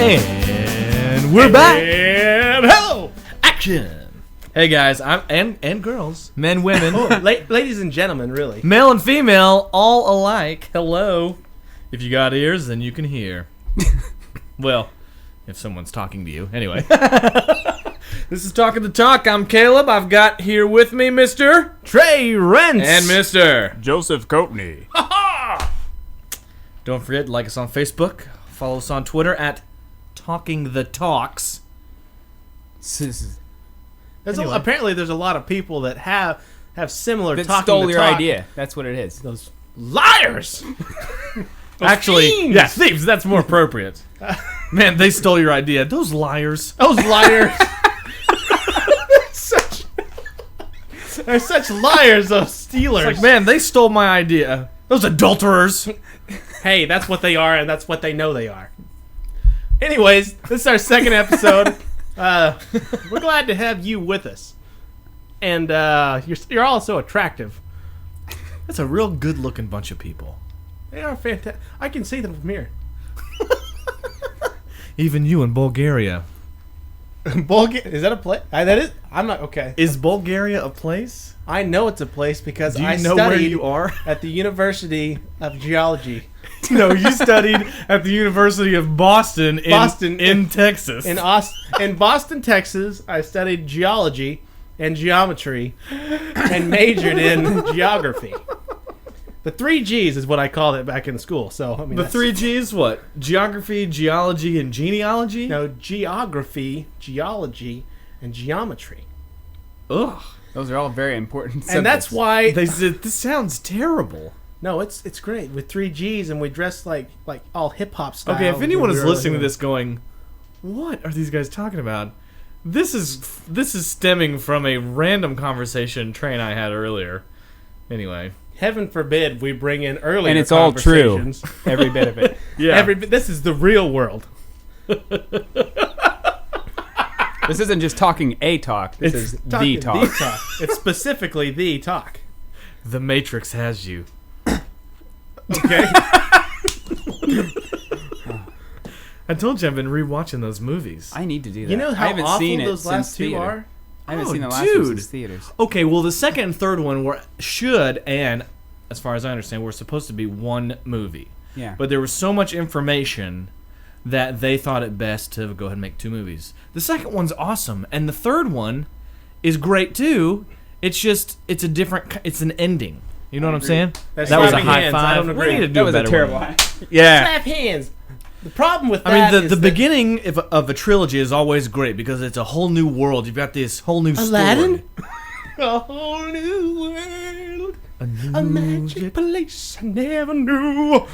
And we're back. And hello, action. Hey guys, and girls, men, women, Ladies and gentlemen, really. male and female, all alike. Hello. If you got ears, then you can hear. Well, if someone's talking to you. Anyway. This is Talking the Talk. I'm Caleb. I've got here with me Mr. Trey, Rentz, and Mr. Joseph Coatney. Don't forget, like us on Facebook. Follow us on Twitter at Talking the Talks. Apparently, there's a lot of people that have similar That talking stole the your talk. idea. That's what it is. Those liars. Actually, fiends. yeah, thieves. That's more appropriate. Man, they stole your idea. Those liars. Those liars. They're such liars, those stealers. It's like, man, they stole my idea. Those adulterers. Hey, that's what they are, and that's what they know they are. Anyways, this is our second episode. We're glad to have you with us, and you're all so attractive. That's a real good-looking bunch of people. They are fantastic. I can see them from here. Even you in Bulgaria. Bulgaria, is that a place? That is. I'm not okay. Is Bulgaria a place? I know it's a place because Do you I know studied where you are? at the University of Geology. No, you studied at the University of Boston in Texas. In Boston, Texas, I studied geology and geometry and majored in geography. The 3 G's is what I called it back in school. So I mean, the 3 G's, what? Geography, geology, and genealogy? No, geography, geology, and geometry. Ugh. Those are all very important subjects. And that's why They said, this sounds terrible. No, it's great with 3 G's, and we dress like all hip hop style. Okay, if anyone is listening to this going, what are these guys talking about? This is stemming from a random conversation Trey and I had earlier. Anyway. Heaven forbid we bring in earlier and it's all true. conversations. Every bit of it. Yeah. This is the real world. This isn't just talking a talk. This is the talk. It's specifically the talk. The Matrix has you. Okay. I told you I've been rewatching those movies. I need to do that. You know how I haven't awful seen those it last since two theater. are? I haven't Oh, seen the last dude. one since theaters. Okay, well, the second and third one should, and as far as I understand, were supposed to be one movie. Yeah. But there was so much information that they thought it best to go ahead and make 2 movies. The second one's awesome, and the third one is great too. It's just, it's an ending. You know what I'm saying? That's That was a slapping high hands. I five. don't We agree. need to do That was a better terrible one. line. Yeah. Slap hands. The problem with that I mean, is the that beginning of a trilogy is always great because it's a whole new world. You've got this whole new Aladdin? story. A whole new world. A A magic place I never knew.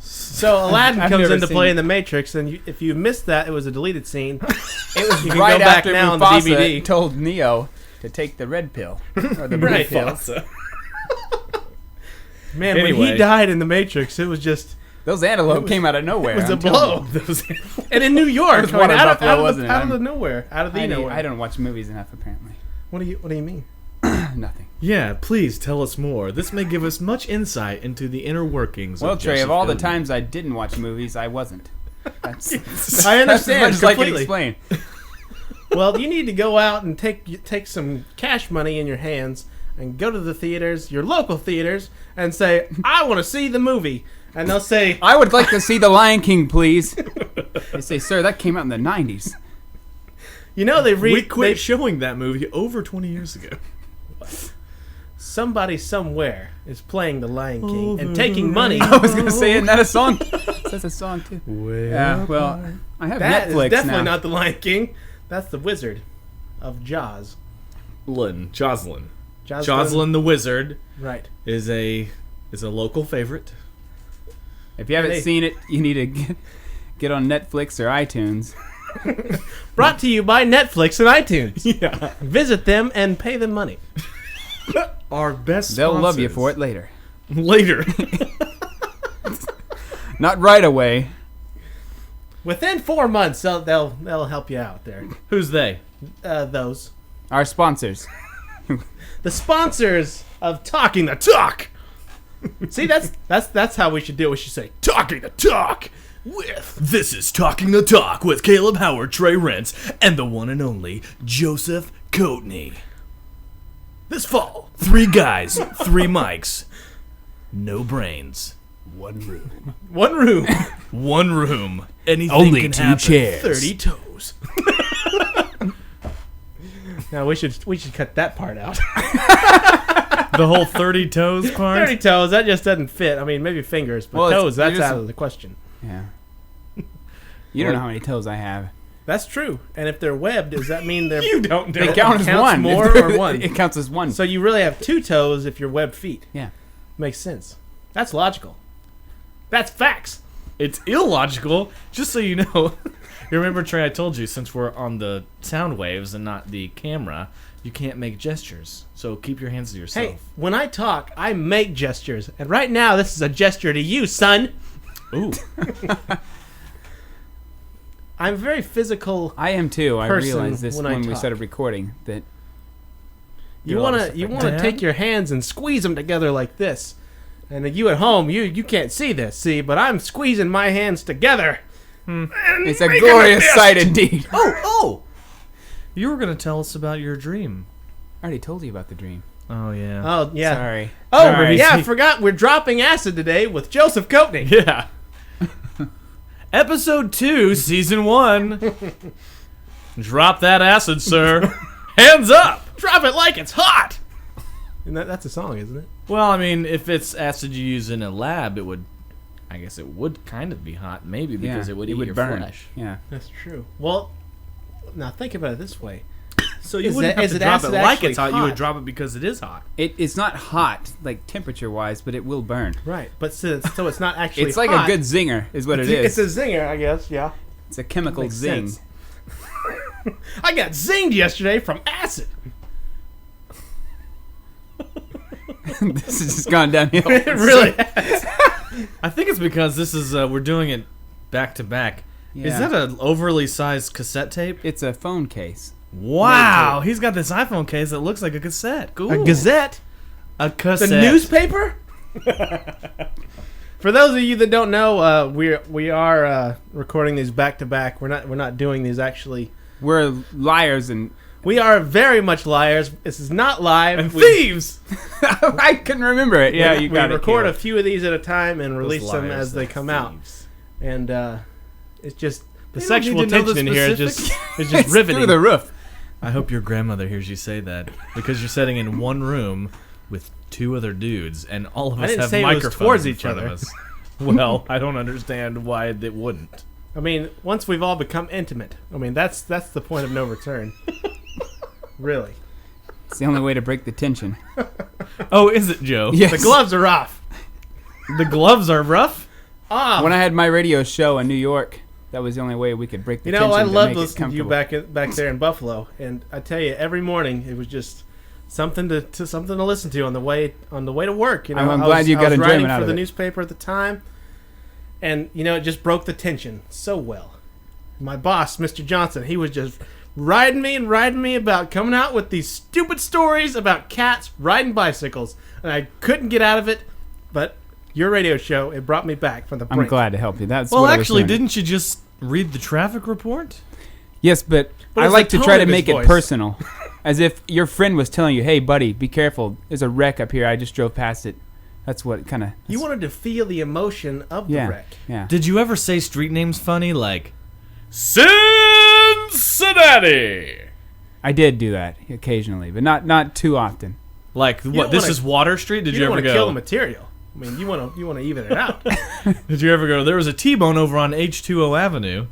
So Aladdin I've comes never into seen play it. in The Matrix, and if you missed that, it was a deleted scene. It was you can Right go back after now on the Mufasa DVD. told Neo to take the red pill. Or the blue Right. pill. Man, when Anyway. he died in The Matrix, it was just Those antelope came out of nowhere. it was a I'm telling blow. you. And in New York, was water out buffalo, of wasn't it? out of the nowhere, out of the nowhere. I don't watch movies enough, apparently. What do you mean? Nothing. Yeah, please tell us more. This may give us much insight into the inner workings Well, of Trey, Joseph of all the Coatney. times I didn't watch movies, I wasn't. That's I understand That's as much as I can completely. explain. Well, you need to go out and take some cash money in your hands and go to the theaters, your local theaters, and say, "I want to see the movie." And they'll say, I would like to see The Lion King, please. They say, sir, that came out in the 90s. "You know, We quit showing that movie over 20 years ago. somebody somewhere is playing The Lion King and taking money." I was going to say, isn't that a song? That's a song, too. Way Yeah, up well, high. I have That Netflix is definitely now. not The Lion King. That's the Wizard of Jaws. Jocelyn. Jocelyn. Jocelyn the Wizard Right. is a local favorite. If you haven't Hey. seen it, you need to get on Netflix or iTunes. Brought to you by Netflix and iTunes. Yeah. Visit them and pay them money. Our best They'll love you sponsors. for it later. Later. Not right away. Within 4 months, they'll help you out there. Who's they? Those. Our sponsors. The sponsors of Talking the Talk. See, that's how we should do it. We should say, Talking the Talk. This is Talking the Talk with Caleb Howard, Trey Rentz, and the one and only Joseph Coatney. This fall, 3 guys, 3 mics, no brains. One room. One room. Anything Only can 2 happen. chairs. 30 toes. Now we should cut that part out. The whole 30 toes part? 30 toes, that just doesn't fit. I mean, maybe fingers, but Well, toes, that's you're just- out of the question. Yeah. You don't know how many toes I have. That's true. And if they're webbed, does that mean they're... You don't do They it. count as counts one. more If or one? It counts as one. So you really have 2 toes if you're webbed feet. Yeah. Makes sense. That's logical. That's facts. It's illogical, just so you know. You remember, Trey, I told you, since we're on the sound waves and not the camera, you can't make gestures. So keep your hands to yourself. Hey, when I talk, I make gestures. And right now, this is a gesture to you, son. Ooh. I'm very physical. I am too. I person realized this when I when we talk. started recording that You Do a lot of stuff you like wanna that. take your hands and squeeze them together like this. And you at home, you can't see this, but I'm squeezing my hands together. it's a glorious sight indeed. Oh! You were going to tell us about your dream. I already told you about the dream. Oh, yeah. Oh, yeah. Sorry. Oh, Sorry. yeah, I forgot. We're dropping acid today with Joseph Coatney. Yeah. Episode 2, Season 1. Drop that acid, sir. Hands up! Drop it like it's hot. And that's a song, isn't it? Well, I mean, if it's acid you use in a lab, I guess it would kind of be hot, maybe, because Yeah, it would eat your burn. flesh. Yeah. That's true. Well, now think about it this way. So you wouldn't have to drop it like it's hot. You would drop it because it is hot. It's not hot, like temperature-wise, but it will burn. Right, but so it's not actually It's like hot. a good zinger, is what it is. It's a zinger, I guess, yeah. It's a chemical Makes zing. sense. I got zinged yesterday from acid. This has just gone downhill. It really has. I think it's because this is we're doing it back to back. Is Yeah. that an overly sized cassette tape? It's a phone case. Wow, he's got this iPhone case that looks like a cassette. Cool. A Gazette? A cassette. The newspaper? For those of you that don't know, we are recording these back to back. We're not doing these actually. We're liars and We are very much liars. This is not live. And thieves. I couldn't remember it. Yeah, you got we it. record Caleb. a few of these at a time and Those release them liars, as they those come out. thieves. And it's just the They don't sexual need to know the tension in here is specifics. just It's riveting. through the roof. I hope your grandmother hears you say that because you're sitting in one room with 2 other dudes, and all of I us didn't have say it was microphones towards in each front other. of us. Well, I don't understand why it wouldn't. I mean, once we've all become intimate, I mean that's the point of no return. Really, It's the only way to break the tension. Oh, is it, Joe? Yes. the gloves are off. The gloves are rough? Ah, When I had my radio show in New York, that was the only way we could break the you know, tension. I to loved make it listening to you comfortable. back there in Buffalo, and I tell you, every morning it was just something to listen to on the way to work. You know, I'm I glad was, you I got was enjoyment writing out for of the it. newspaper at the time, and you know, it just broke the tension so well. My boss, Mr. Johnson, he was just riding me about coming out with these stupid stories about cats riding bicycles, and I couldn't get out of it. But your radio show, it brought me back from the brink. I'm glad to help you. That's Well, what I was actually, doing. didn't you just read the traffic report? Yes, but But I it's like the to try tone to of his make it voice. personal, as if your friend was telling you, "Hey, buddy, be careful. There's a wreck up here. I just drove past it." That's what kind of. You wanted to feel the emotion of the Yeah, wreck. yeah. Did you ever say street names funny, like Cincinnati? I did do that occasionally, but not too often. Like, don't what, this wanna- is Water Street? Did You you don't ever want to kill the go? material. I mean, you want to even it out. Did you ever go, there was a T-bone over on H2O Avenue?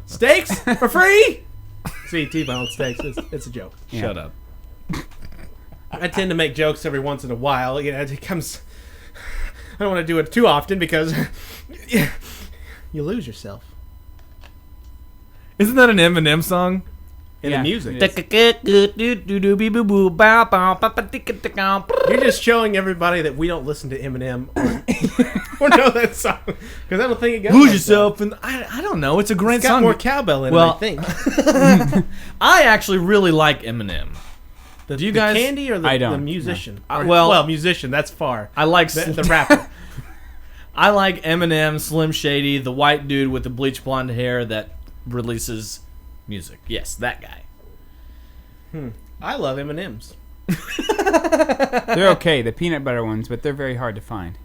Steaks for free. See, T-bone steaks. It's a joke. Yeah. Shut up. I tend to make jokes every once in a while. You know, it comes. I don't want to do it too often because you lose yourself Isn't that an Eminem song? in Yeah, the music. it is. You're just showing everybody that we don't listen to Eminem or know that song because I don't think it goes. Lose like yourself, and I don't know. It's a that. great It's got song. more cowbell in Well- it. I think. I actually really like Eminem. The, Do you the guys- candy or I the don't, musician? no. Or- well- musician. That's far. I like The rapper. I like Eminem, Slim Shady, the white dude with the bleach blonde hair that releases music. Yes, that guy. I love M&Ms. They're okay, the peanut butter ones, but they're very hard to find.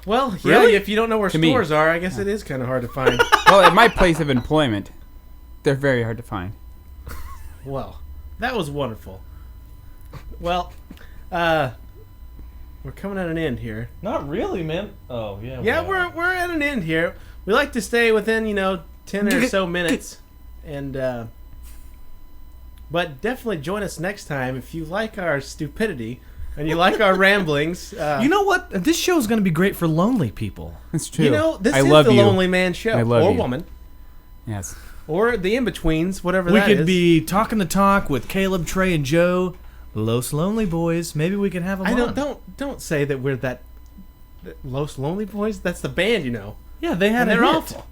Well, yeah, Really? if you don't know where To me. stores are, I guess it is kind of hard to find. Well, at my place of employment, they're very hard to find. Well, that was wonderful. Well, we're coming at an end here. Not really, man. Oh, yeah. Yeah, we're at an end here. We like to stay within, 10 or so minutes. And but definitely join us next time if you like our stupidity and you like our ramblings. You know what? This show is going to be great for lonely people. That's true. This I is love the you. Lonely Man Show. I love or you. woman. Yes. Or the in-betweens, whatever We that could is. be talking the talk with Caleb, Trey, and Joe. Los Lonely Boys. Maybe we could have them on. Don't say that we're that Los Lonely Boys. That's the band, Yeah, they had And a they're hit. awful.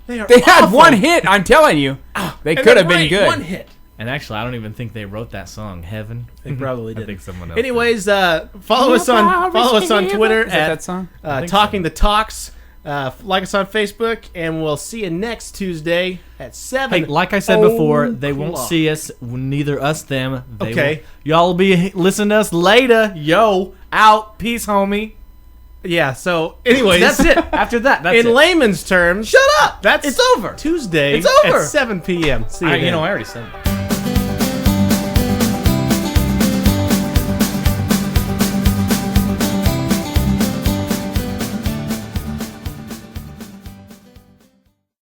They are They had awful. one hit, I'm telling you. They And could have they been write good. One hit. And actually, I don't even think they wrote that song, Heaven. They probably I did. think someone else Anyways, follow us on Twitter Is that at that song? I think Talking so. the Talks. Like us on Facebook, and we'll see you next Tuesday at 7. Hey, like I said before, they won't o'clock. see us, neither us, them. They Okay. won't. Y'all will be listening to us later. Yo, out. Peace, homie. Yeah, so, anyways. That's it. After that, that's in it. layman's terms. Shut up. That's It's over. Tuesday It's over. at 7 p.m. See you I then. already said that.